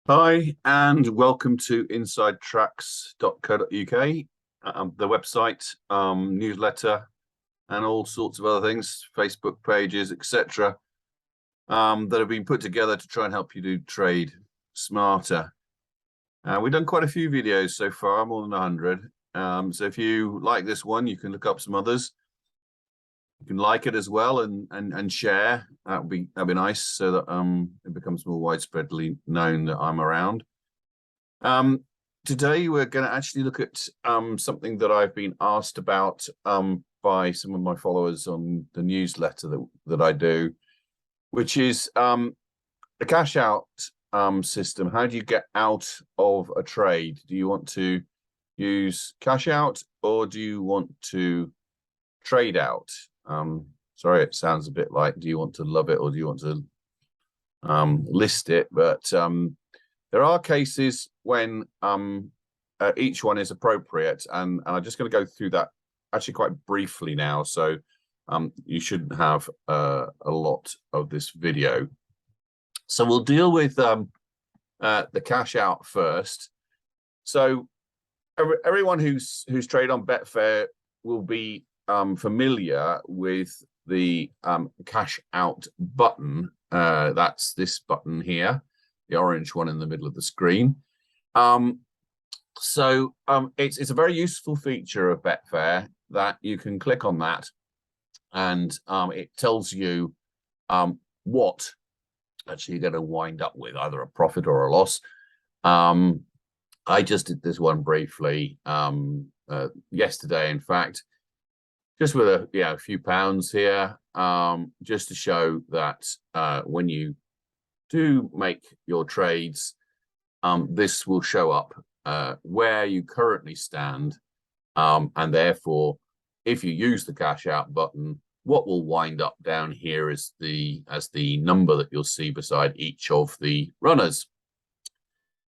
Hi, and welcome to insidetracks.co.uk, the website, newsletter, and all sorts of other things, Facebook pages, etc., that have been put together to try and help you trade smarter. We've done quite a few videos so far, more than 100. So if you like this one, you can look up some others. You can like it as well and share. That'd be nice, so that it becomes more widespreadly known that I'm around. Today we're going to actually look at something that I've been asked about by some of my followers on the newsletter that I do, which is the cash out system. How do you get out of a trade? Do you want to use cash out, or do you want to trade out? Sorry, it sounds a bit like, do you want to love it or do you want to list it? But there are cases when each one is appropriate, and I'm just going to go through that actually quite briefly now, so you shouldn't have a lot of this video. So we'll deal with the cash out first. So everyone who's traded on Betfair will be familiar with the cash out button. That's this button here, the orange one in the middle of the screen. It's a very useful feature of Betfair that you can click on that, and it tells you what actually you're going to wind up with, either a profit or a loss. I just did this one briefly yesterday, in fact, just with a few pounds here, just to show that when you do make your trades, this will show up where you currently stand, and therefore, if you use the cash out button, what will wind up down here is as the number that you'll see beside each of the runners.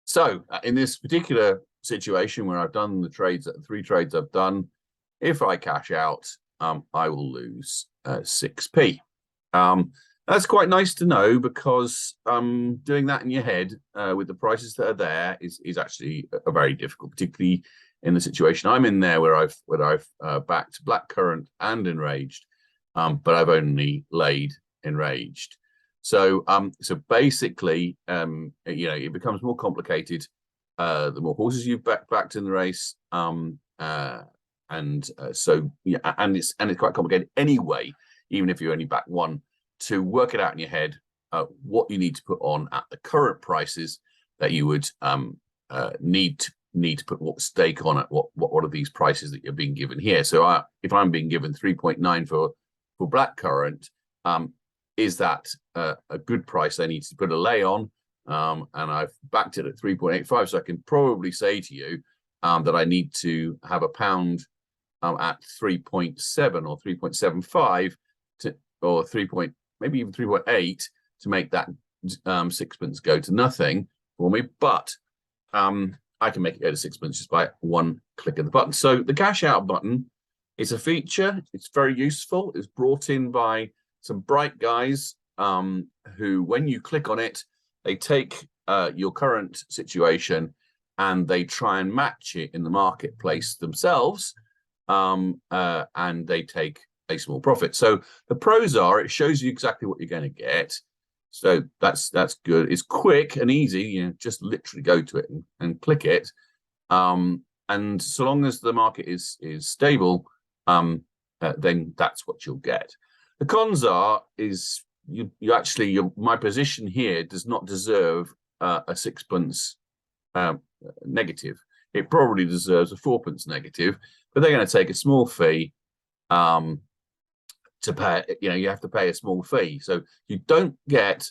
So in this particular situation where I've done the trades, 3 trades I've done, if I cash out, I will lose 6p. That's quite nice to know, because doing that in your head with the prices that are there is actually a very difficult, particularly in the situation I'm in there, where I've backed blackcurrant and enraged, but I've only laid enraged. So basically, it becomes more complicated the more horses you've backed in the race. And it's quite complicated anyway, even if you only back one, to work it out in your head what you need to put on at the current prices that you would need to put what stake on at what are these prices that you're being given here. So if I'm being given 3.9 for blackcurrant, is that a good price I need to put a lay on? And I've backed it at 3.85, so I can probably say to you that I need to have a pound at 3.7 or 3.75 or maybe even 3.8 to make that 6pence go to nothing for me. But I can make it go to 6pence just by one click of the button. So the cash out button is a feature. It's very useful. It's brought in by some bright guys who, when you click on it, they take your current situation and they try and match it in the marketplace themselves, and they take a small profit. So the pros are, it shows you exactly what you're going to get. So that's good. It's quick and easy. Just literally go to it and click it. And so long as the market is stable, then that's what you'll get. The cons are my position here does not deserve a 6pence negative. It probably deserves a 4pence negative, but they're going to take a small fee to pay. You have to pay a small fee, so you don't get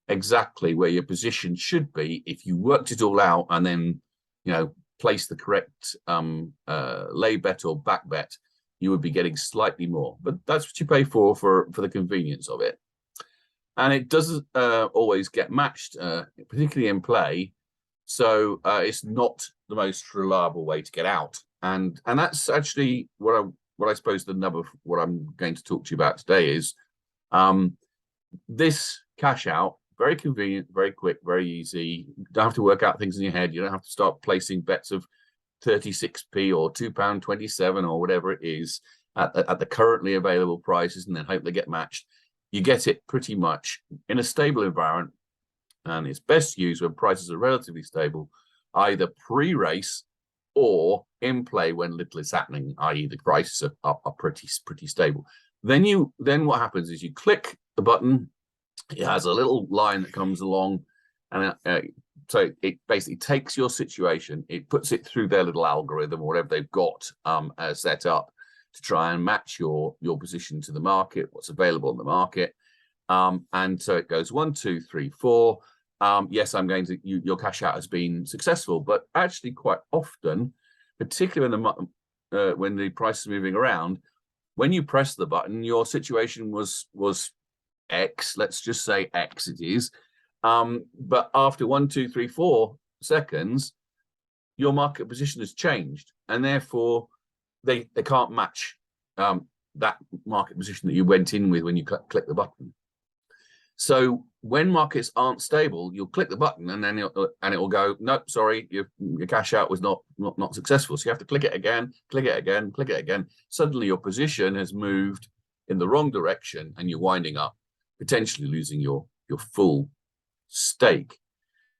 exactly where your position should be. If you worked it all out and then place the correct lay bet or back bet, you would be getting slightly more, but that's what you pay for the convenience of it. And it doesn't always get matched, particularly in play. So it's not the most reliable way to get out. And that's actually what I suppose the nub of what I'm going to talk to you about today is this cash out very convenient, very quick, very easy. You don't have to work out things in your head. You don't have to start placing bets of 36p or £2.27 or whatever it is at the currently available prices, and then hope they get matched. You get it pretty much in a stable environment, and it's best used when prices are relatively stable, either pre-race or in play when little is happening, i.e. the prices are pretty stable. Then what happens is you click the button. It has a little line that comes along, and so it basically takes your situation, it puts it through their little algorithm or whatever they've got set up to try and match your position to the market, what's available in the market. And so it goes 1, 2, 3, 4. Yes, I'm going to, your cash out has been successful, but actually quite often, particularly when the price is moving around, when you press the button, your situation was X, let's just say X it is. But after 1, 2, 3, 4 seconds, your market position has changed, and therefore they can't match that market position that you went in with when you click the button. So when markets aren't stable, you'll click the button and then it will go, nope, sorry, your cash out was not successful. So you have to click it again, click it again, click it again. Suddenly your position has moved in the wrong direction, and you're winding up potentially losing your full stake.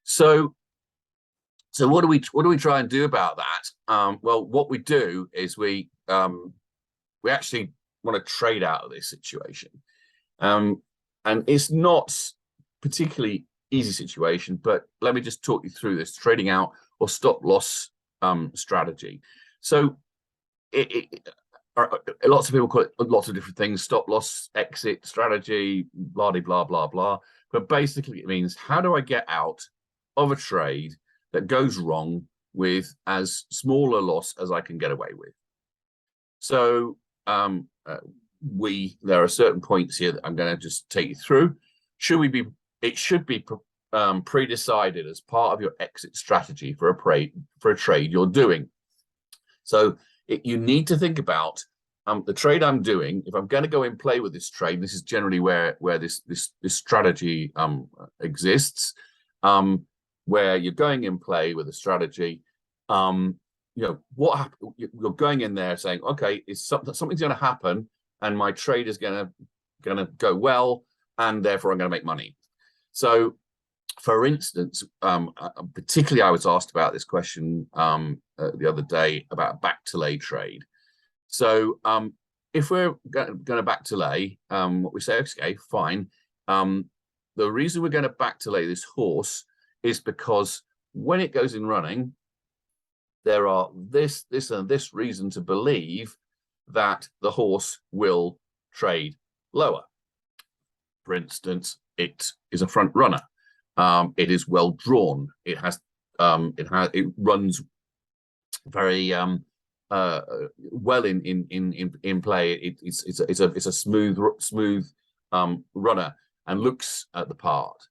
So what do we try and do about that? Well, what we do is we actually want to trade out of this situation. And it's not particularly easy situation, but let me just talk you through this trading out or stop loss strategy. So lots of people call it lots of different things: stop loss, exit strategy, blah blah blah blah. But basically, it means, how do I get out of a trade that goes wrong with as small a loss as I can get away with? So there are certain points here that I'm going to just take you through. It should be pre-decided as part of your exit strategy for a trade you're doing. So you need to think about the trade I'm doing. If I'm going to go in play with this trade, this is generally where this strategy exists, where you're going in play with a strategy. What happened? You're going in there saying, okay, something's going to happen, and my trade is going to go well, and therefore I'm going to make money. So, for instance, particularly I was asked about this question the other day about a back to lay trade. So if we're going to back to lay, what we say, okay, fine. The reason we're going to back to lay this horse is because when it goes in running, there are this and this reason to believe that the horse will trade lower. For instance, it is a front runner. It is well drawn. It runs very well in play. It's a smooth runner and looks at the part.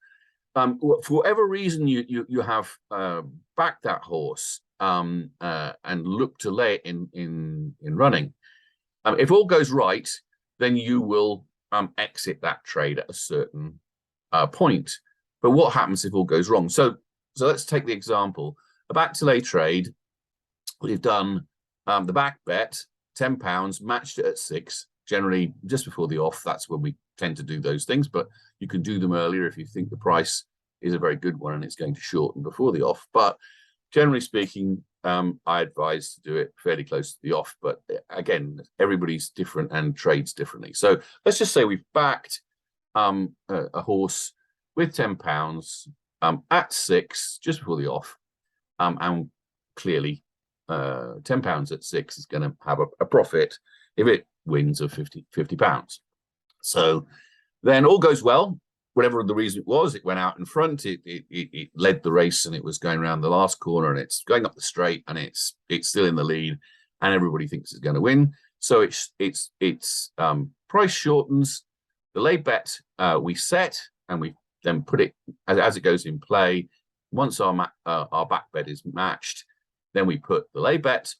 For whatever reason you have backed that horse and look to lay it in running, if all goes right, then you will exit that trade at a certain point. But what happens if all goes wrong? So let's take the example. A back to lay trade. We've done the back bet, £10, matched it at 6, generally just before the off. That's when we tend to do those things, but you can do them earlier if you think the price is a very good one and it's going to shorten before the off. But generally speaking, I advise to do it fairly close to the off. But again, everybody's different and trades differently. So let's just say we've backed a horse with £10 at 6 just before the off, and clearly £10 at 6 is going to have a profit if it wins of £50. So then all goes well. Whatever the reason it was, it went out in front. It led the race, and it was going around the last corner, and it's going up the straight, and it's still in the lead, and everybody thinks it's going to win. So it's price shortens. The lay bet we set, and we then put it as it goes in play. Once our back bet is matched, then we put the lay bet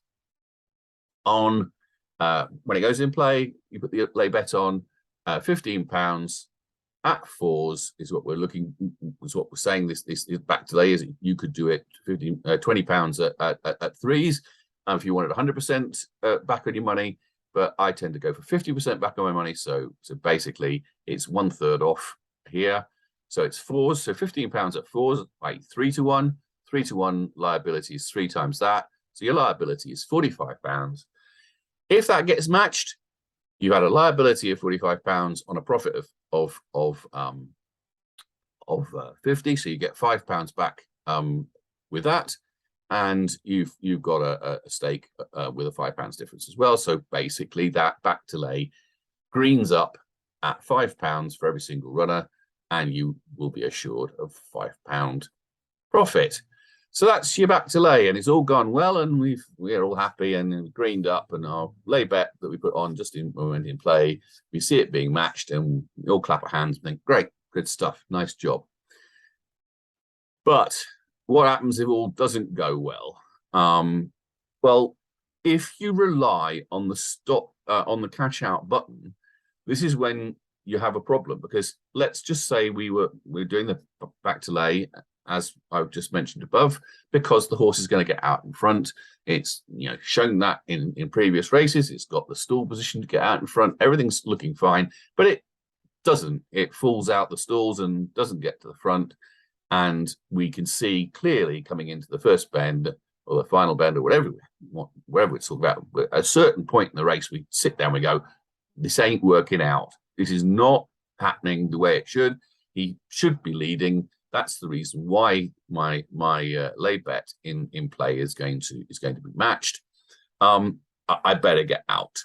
on. When it goes in play, you put the lay bet on £15. at fours is what we're looking, is what we're saying. This is back to lay, is you could do it 20 pounds at threes if you wanted 100% back on your money, but I tend to go for 50% back on my money. So basically it's 1/3 off here. So it's fours. So 15 pounds at fours, like 3 to 1. 3 to 1 liability is 3 times that. So your liability is 45 pounds. If that gets matched, you had a liability of 45 pounds on a profit of 50. So you get 5 pounds back with that, and you've got a stake with a 5 pounds difference as well. So basically, that back to lay greens up at 5 pounds for every single runner, and you will be assured of £5 profit. So that's your back to lay, and it's all gone well, and we're all happy and greened up, and our lay bet that we put on just when we went in play, we see it being matched, and we all clap our hands and think, great, good stuff, nice job. But what happens if all doesn't go well? Well, if you rely on the stop on the cash out button, this is when you have a problem, because let's just say we're doing the back to lay, as I've just mentioned above, because the horse is going to get out in front. It's shown that in previous races. It's got the stall position to get out in front. Everything's looking fine, but it doesn't. It falls out the stalls and doesn't get to the front. And we can see clearly coming into the first bend or the final bend or wherever it's talking about. But at a certain point in the race, we sit down, we go, this ain't working out. This is not happening the way it should. He should be leading. That's the reason why my lay bet in play is going to be matched. I better get out.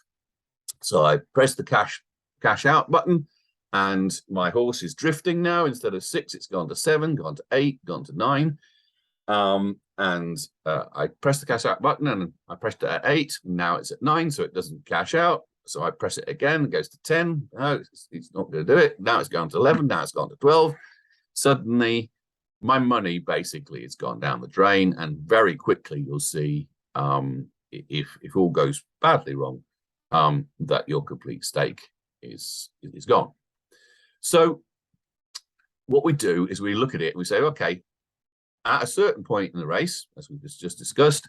So I press the cash out button, and my horse is drifting now. Instead of 6, it's gone to 7, gone to 8, gone to 9. I press the cash out button, and I pressed it at 8. Now it's at 9, so it doesn't cash out. So I press it again, it goes to 10. No, it's not going to do it. Now it's gone to 11. Now it's gone to 12. Suddenly, my money basically has gone down the drain, and very quickly you'll see, if all goes badly wrong, that your complete stake is gone. So what we do is we look at it and we say, okay, at a certain point in the race, as we just discussed,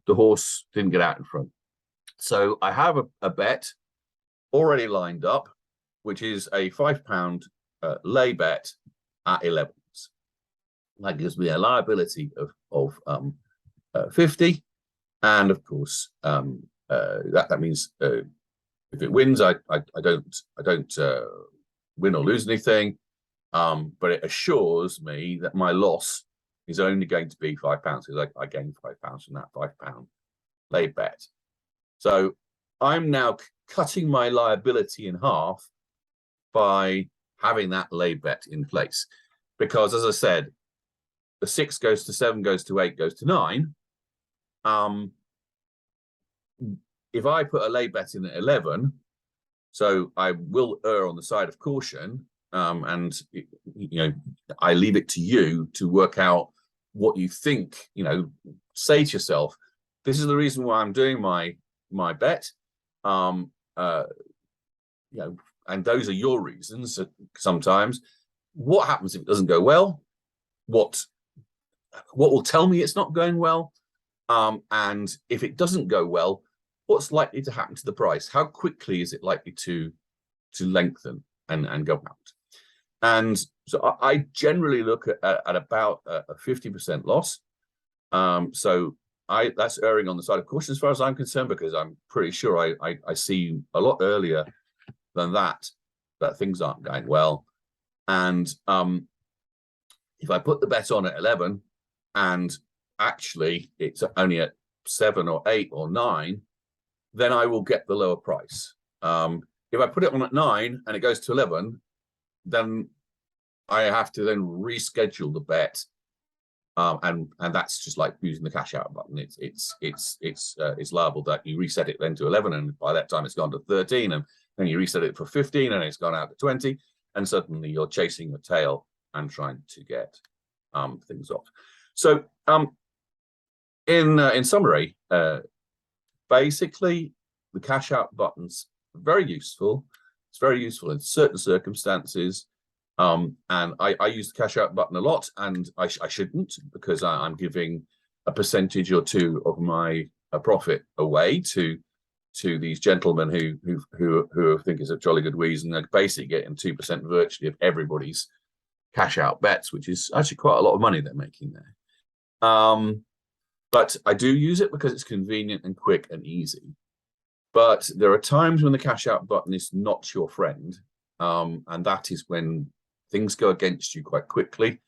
the horse didn't get out in front. So I have a bet already lined up, which is a £5 lay bet at 11s. That gives me a liability of 50, and of course that means if it wins, I don't win or lose anything, but it assures me that my loss is only going to be £5 because I gain £5 from that £5 lay bet. So I'm now cutting my liability in half by having that lay bet in place, because as I said, the 6 goes to 7, goes to 8, goes to 9. If I put a lay bet in at 11, so I will err on the side of caution, and I leave it to you to work out what you think. Say to yourself, this is the reason why I'm doing my bet, and those are your reasons. Sometimes, what happens if it doesn't go well? What will tell me it's not going well? And if it doesn't go well, what's likely to happen to the price? How quickly is it likely to lengthen and go out? And so I generally look at about a 50% loss. So that's erring on the side of caution as far as I'm concerned, because I'm pretty sure I see a lot earlier than that things aren't going well. And if I put the bet on at 11 and actually it's only at 7 or 8 or 9, then I will get the lower price. If I put it on at 9 and it goes to 11, then I have to then reschedule the bet, and that's just like using the cash out button. It's liable that you reset it then to 11, and by that time it's gone to 13, and then you reset it for 15, and it's gone out to 20, and suddenly you're chasing the tail and trying to get things off. So in summary, basically the cash out button's very useful It's very useful in certain circumstances. And I use the cash out button a lot, and I shouldn't, because I'm giving a percentage or two of my profit away to these gentlemen who think it's a jolly good reason. They're basically getting 2% virtually of everybody's cash out bets, which is actually quite a lot of money they're making there. But I do use it because it's convenient and quick and easy. But there are times when the cash out button is not your friend, and that is when things go against you quite quickly,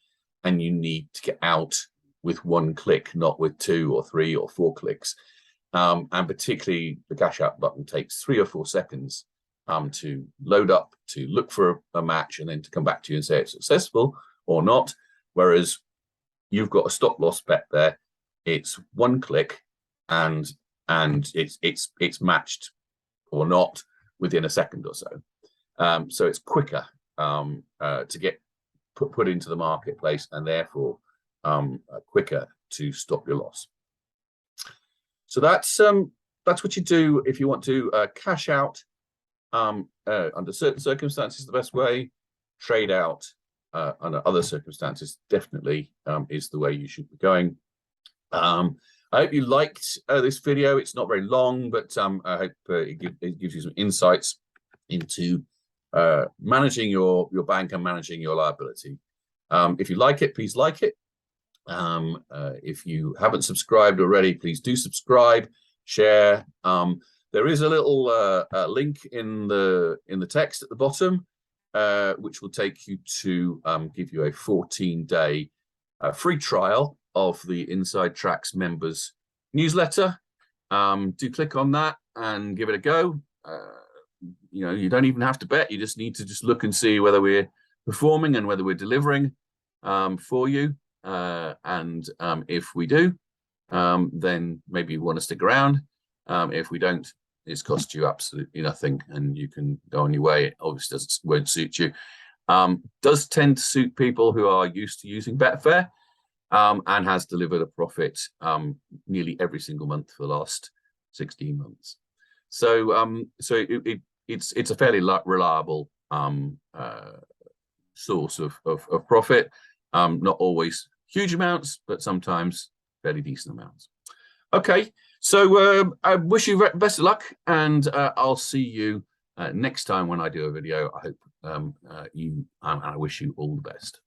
and you need to get out with one click, not with 2 or 3 or 4 clicks. And particularly the cash out button takes 3 or 4 seconds to load up, to look for a match, and then to come back to you and say it's successful or not. Whereas you've got a stop loss bet there, it's one click, and it's matched or not within a second or so. So it's quicker to get put into the marketplace, and therefore quicker to stop your loss. So that's what you do if you want to cash out under certain circumstances. The best way. Trade out under other circumstances definitely is the way you should be going. I hope you liked this video. It's not very long, but I hope it gives you some insights into managing your bank and managing your liability. If you like it, please like it. If you haven't subscribed already, please do subscribe, share. There is a little link in the text at the bottom, which will take you to give you a 14-day free trial of the Inside Tracks members newsletter. Do click on that and give it a go. You don't even have to bet. You just need to look and see whether we're performing and whether we're delivering for you. And if we do, then maybe you want to stick around. If we don't, it's cost you absolutely nothing, and you can go on your way. It obviously won't suit you. Does tend to suit people who are used to using Betfair, and has delivered a profit nearly every single month for the last 16 months. So it's a fairly reliable source of profit. Not always huge amounts, but sometimes fairly decent amounts. Okay, so I wish you best of luck, and I'll see you next time when I do a video. I hope and I wish you all the best.